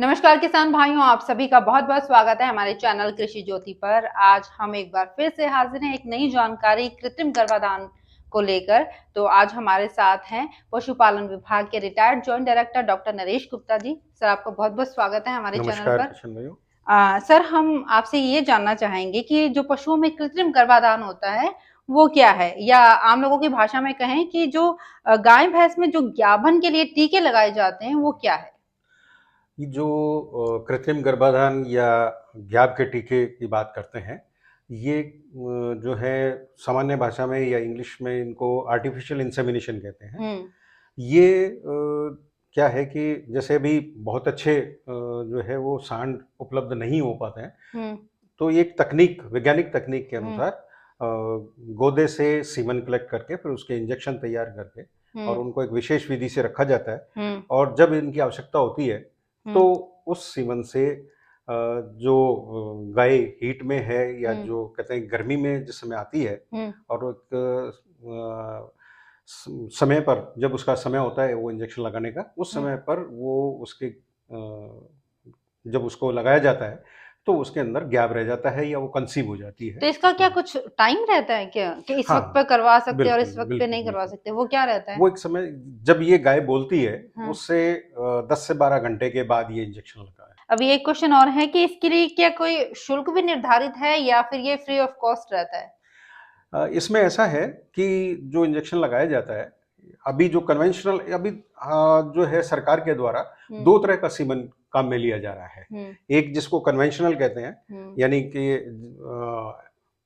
नमस्कार किसान भाइयों, आप सभी का बहुत बहुत स्वागत है हमारे चैनल कृषि ज्योति पर। आज हम एक बार फिर से हाजिर हैं एक नई जानकारी कृत्रिम गर्भाधान को लेकर। तो आज हमारे साथ हैं पशुपालन विभाग के retired joint director doctor Naresh Gupta ji. Sir, आपका बहुत बहुत स्वागत है हमारे चैनल नमस्कार पर। किशन भाइयों। सर, हम आपसे ये जानना चाहेंगे कि जो पशुओं में कृत्रिम गर्भाधान होता है वो क्या है, या आम लोगों की भाषा में कहें कि जो गाय भैंस में जो गाभन के लिए टीके लगाए जाते हैं वो क्या है? ये जो कृत्रिम गर्भाधान या ग्याप के टीके की बात करते हैं, ये जो है सामान्य भाषा में या इंग्लिश में इनको आर्टिफिशियल इंसेमिनेशन कहते हैं। हम्म। ये क्या है कि जैसे अभी बहुत अच्छे जो है वो सांड उपलब्ध नहीं हो पाते हैं, हम्म। तो ये एक तकनीक, वैज्ञानिक तकनीक के अनुसार गोदे से सीमन कलेक्ट करके फिर उसके इंजेक्शन तैयार करके और उनको एक विशेष विधि से रखा जाता है। और जब इनकी आवश्यकता होती है तो उस सीमन से जो गाय हीट में है या जो कहते हैं गर्मी में जिस समय आती है और एक समय पर जब उसका समय होता है वो इंजेक्शन लगाने का, उस समय पर वो उसके जब उसको लगाया जाता है तो उसके अंदर गैप रह जाता है या वो कंसीव हो जाती है। तो इसका क्या कुछ टाइम रहता है क्या, कि इस वक्त पे हाँ, करवा सकते हैं और इस बिल्कुल, वक्त पे बिल्कुल, नहीं करवा बिल्कुल। सकते, वो क्या रहता है? वो एक समय जब ये गाय बोलती है, हाँ। उससे 10 से 12 घंटे के बाद ये इंजेक्शन लगता है। अभी एक क्वेश्चन और है कि इसके लिए क्या कोई शुल्क भी निर्धारित है या फिर ये फ्री ऑफ कॉस्ट रहता है? इसमें ऐसा है कि जो इंजेक्शन लगाया जाता है, अभी जो कन्वेंशनल अभी जो है सरकार के द्वारा 2 तरह का सीमन काम में लिया जा रहा है। एक जिसको कन्वेंशनल कहते हैं, यानी कि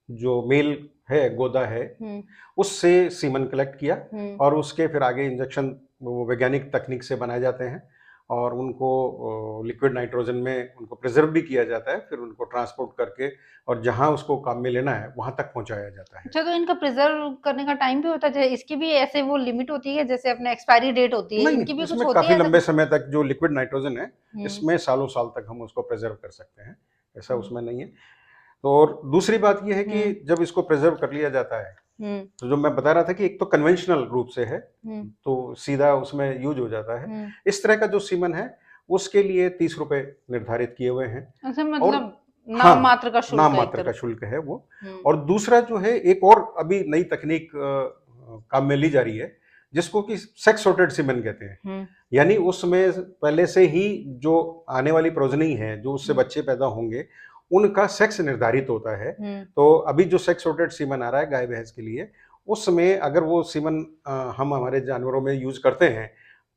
जो मेल है, गोदा है, उससे सीमन कलेक्ट किया और उसके फिर आगे इंजेक्शन वो वैज्ञानिक तकनीक से बनाए जाते हैं और उनको लिक्विड नाइट्रोजन में उनको प्रिजर्व भी किया जाता है, फिर उनको ट्रांसपोर्ट करके और जहां उसको काम में लेना है वहां तक पहुंचाया जाता है। अच्छा, तो इनका प्रिजर्व करने का टाइम भी होता है? इसकी भी ऐसे वो लिमिट होती है जैसे अपने एक्सपायरी डेट होती है, नहीं, इनकी नहीं, भी कुछ इसमें होती काफी है ऐसा लंबे कुछ? समय तक जो लिक्विड नाइट्रोजन है, इसमें सालों साल तक हम उसको प्रिजर्व कर सकते हैं, ऐसा उसमें नहीं है। तो और दूसरी बात यह है कि जब इसको प्रिजर्व कर लिया जाता है, तो जो मैं बता रहा था कि एक तो कन्वेंशनल रूप से है, तो सीधा उसमें यूज हो जाता है। इस तरह का जो सीमन है उसके लिए 30 रुपए निर्धारित किए हुए हैं। अच्छा, और मतलब नाम हाँ, मात्र का शुल्क नाम है एक मात्र का तरह शुल्क है वो। से। और दूसरा जो है एक और अभी नई तकनीक काम में ली जा रही है, जिसको कि सेक्स सॉर्टेड सीमेन कहते हैं। यानी उसमें पहले से ही जो आने वाली प्रोजनी है, जो उससे बच्चे पैदा होंगे, उनका सेक्स निर्धारित होता है। तो अभी जो सेक्स सॉर्टेड सीमन आ रहा है गाय भैंस के लिए, उसमें अगर वो सीमन हम हमारे जानवरों में यूज करते हैं,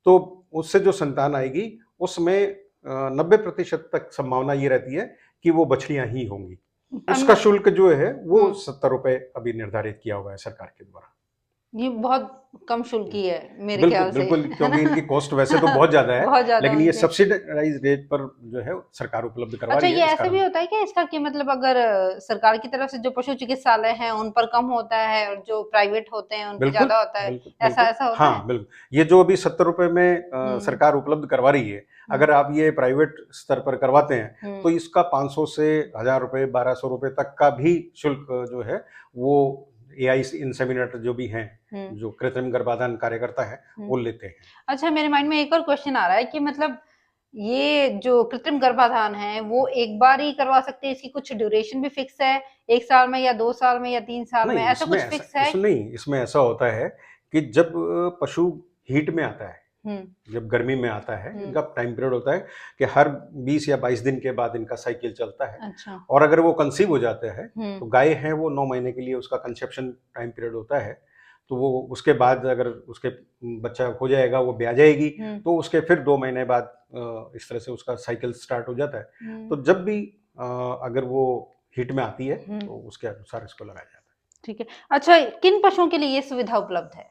तो उससे जो संतान आएगी उसमें 90% तक संभावना ये रहती है कि वो बछड़ियां ही होंगी। उसका शुल्क जो है वो 70 रुपए अभी निर्धारित किया हुआ है सरकार के द्वारा। ये बहुत कम शुल्क ही है मेरे बिल्कुल, ख्याल से, बिल्कुल, है ना? क्योंकि इनकी कॉस्ट वैसे तो बहुत ज़्यादा है, बहुत ज्यादा लेकिन ये उनके। सब्सिडाइज़्ड रेट पर जो है सरकार उपलब्ध करवा अच्छा, रही ये है, इस ऐसे कारण। भी होता है क्या इसका कि मतलब अगर सरकार की तरफ से जो पशु चिकित्सालय हैं उन पर कम होता है और जो प्राइवेट होते हैं उन पे बिल्कुल, ज्यादा होता है? बिल्कुल, ऐसा बिल्कुल। ऐसा होता है? हाँ, बिल्कुल। ये जो अभी 70 रुपए में सरकार उपलब्ध करवा रही है, अगर आप ये प्राइवेट स्तर पर करवाते हैं, तो इसका 500 से 1000 रुपए, 1200 रुपए तक का भी शुल्क जो है, वो एआई इंसेमिनेटर जो भी हैं, जो कृत्रिम गर्भाधान कार्यकर्ता है, वो लेते हैं। अच्छा, मेरे माइंड में एक और क्वेश्चन आ रहा है कि मतलब ये जो कृत्रिम गर्भाधान है वो एक बार ही करवा सकते हैं, इसकी कुछ ड्यूरेशन भी फिक्स है? 1 साल में या 2 साल में या 3 साल में, नहीं, ऐसा कुछ फिक्स है? इसमें ऐसा होता है कि जब पशु हीट में आता है, जब गर्मी में आता है, इनका टाइम पीरियड होता है कि हर 20 या 22 दिन के बाद इनका साइकिल चलता है। अच्छा। और अगर वो कंसीव हो जाते हैं, तो गाय है वो 9 महीने के लिए उसका कंसेप्शन टाइम पीरियड होता है। तो वो उसके बाद अगर उसके बच्चा हो जाएगा, वो ब्याह जाएगी, तो उसके फिर 2 महीने बाद इस तरह से उसका साइकिल स्टार्ट हो जाता है। तो जब भी अगर वो हीट में आती है, तो उसके अनुसार इसको लगाया जाता है। ठीक है। अच्छा, किन पशुओं के लिए ये सुविधा उपलब्ध है?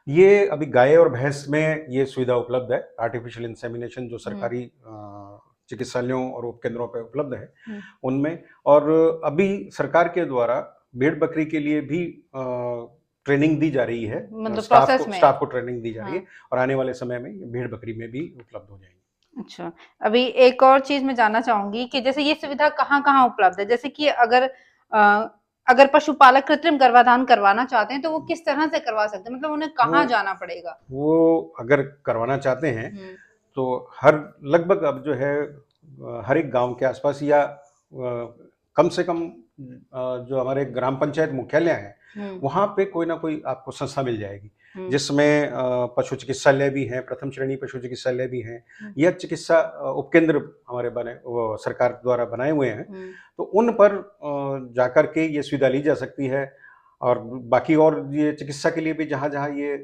ये अभी गाय और भैंस में ये सुविधा उपलब्ध है, आर्टिफिशियल इंसेमिनेशन जो सरकारी चिकित्सालयों और उपकेंद्रों पे उपलब्ध है, उनमें। और अभी सरकार के द्वारा भेड़ बकरी के लिए भी ट्रेनिंग दी जा रही है, मतलब प्रोसेस में? स्टाफ को ट्रेनिंग दी जा रही है और आने वाले समय में भेड़ बकरी में भी उपलब्ध हो जाएंगी। अच्छा, अभी एक और चीज मैं जानना चाहूंगी कि जैसे ये सुविधा कहाँ-कहाँ उपलब्ध है? जैसे कि अगर पशुपालक कृत्रिम गर्भाधान करवाना चाहते हैं तो वो किस तरह से करवा सकते हैं? मतलब उन्हें कहाँ जाना पड़ेगा? वो अगर करवाना चाहते हैं, तो हर लगभग अब जो है हर एक गांव के आसपास या कम से कम जो हमारे ग्राम पंचायत मुख्यालय हैं वहाँ पे कोई ना कोई आपको संस्था मिल जाएगी, जिसमें पशु चिकित्सालय भी हैं, प्रथम श्रेणी पशु चिकित्सालय भी हैं, या चिकित्सा उपकेंद्र हमारे सरकार द्वारा बनाए हुए हैं। तो उन पर जाकर के ये सुविधा ली जा सकती है। और बाकी और ये चिकित्सा के लिए भी जहाँ जहाँ ये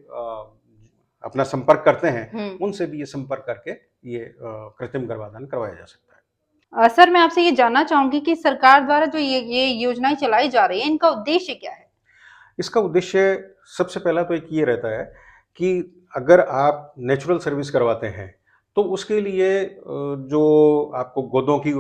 अपना संपर्क करते हैं उनसे भी ये संपर्क करके ये कृत्रिम गर्भाधान करवाया जा सकता है। सर, मैं आपसे ये जानना चाहूंगी कि सरकार द्वारा जो ये योजनाएं चलाई जा रही है, इनका उद्देश्य क्या है? इसका उद्देश्य सबसे पहला तो एक ये रहता है कि अगर आप नेचुरल सर्विस करवाते हैं तो उसके लिए जो आपको गोदों की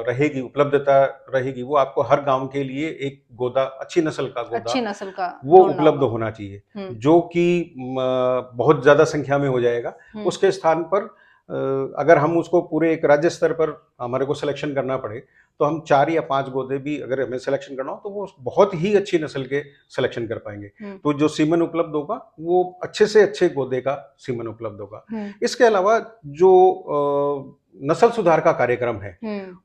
रहेगी, उपलब्धता रहेगी, वो आपको हर गांव के लिए एक गोदा, अच्छी नस्ल का वो उपलब्ध होना चाहिए, जो कि बहुत ज्यादा संख्या में हो जाएगा। उसके स्थान पर अगर हम उसको पूरे एक राज्य स्तर पर हमारे को सिलेक्शन करना पड़े तो हम 4 या 5 गोदे भी अगर हमें सिलेक्शन करना हो तो वो बहुत ही अच्छी नस्ल के सिलेक्शन कर पाएंगे। तो जो सीमन उपलब्ध होगा वो अच्छे से अच्छे गोदे का सीमन उपलब्ध होगा। इसके अलावा जो नस्ल सुधार का कार्यक्रम है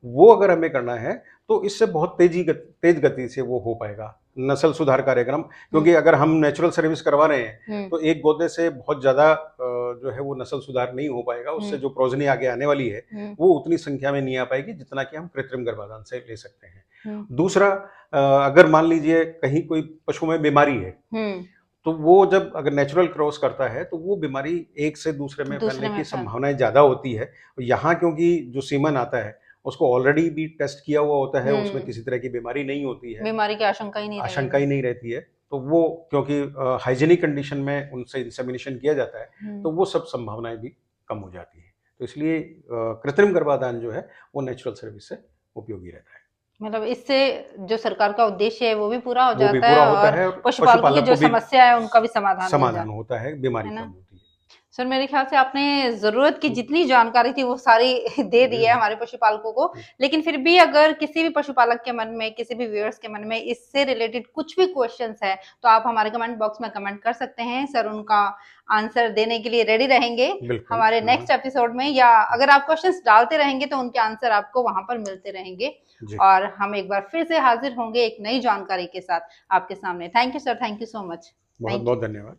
वो अगर हमें करना है तो इससे बहुत तेज गति से वो हो पाएगा नस्ल सुधार कार्यक्रम, क्योंकि अगर हम नेचुरल सर्विस करवा रहे हैं तो एक गोदे से बहुत ज्यादा जो है वो नस्ल सुधार नहीं हो पाएगा। उससे जो प्रोजनी आगे आने वाली है वो उतनी संख्या में नहीं आ पाएगी जितना कि हम कृत्रिम गर्भाधान से ले सकते हैं। दूसरा, अगर मान लीजिए कहीं कोई पशु में बीमारी है तो वो जब अगर नेचुरल क्रॉस करता है तो वो बीमारी एक से दूसरे में फैलने की संभावनाएं ज्यादा होती है। यहाँ क्योंकि जो सीमन आता है उसको ऑलरेडी भी टेस्ट किया हुआ होता है, उसमें किसी तरह की बीमारी नहीं होती है, बीमारी की आशंका ही नहीं रहती है। तो वो क्योंकि हाइजीनिक कंडीशन में उनसे इंसेमिनेशन किया जाता है तो वो सब संभावनाएं भी कम हो जाती है। तो इसलिए कृत्रिम गर्भाधान जो है वो नेचुरल सर्विस से उपयोगी रहता है। मतलब इससे जो सरकार का उद्देश्य है वो भी पूरा हो जाता है और पशुपालकों की जो समस्या है उनका भी समाधान होता है, बीमारी कम होती है। सर, मेरे ख्याल से आपने जरूरत की जितनी जानकारी थी वो सारी दे दी है हमारे पशुपालकों को, लेकिन फिर भी अगर किसी भी पशुपालक के मन में, किसी भी व्यूअर्स के मन में इससे रिलेटेड कुछ भी क्वेश्चंस है तो आप हमारे कमेंट बॉक्स में कमेंट कर सकते हैं। सर उनका आंसर देने के लिए रेडी रहेंगे हमारे नेक्स्ट एपिसोड में, या अगर आप क्वेश्चंस डालते रहेंगे तो उनके आंसर आपको वहां पर मिलते रहेंगे और हम एक बार फिर से हाजिर होंगे एक नई जानकारी के साथ आपके सामने। Thank you sir, thank you so much. बहुत बहुत धन्यवाद।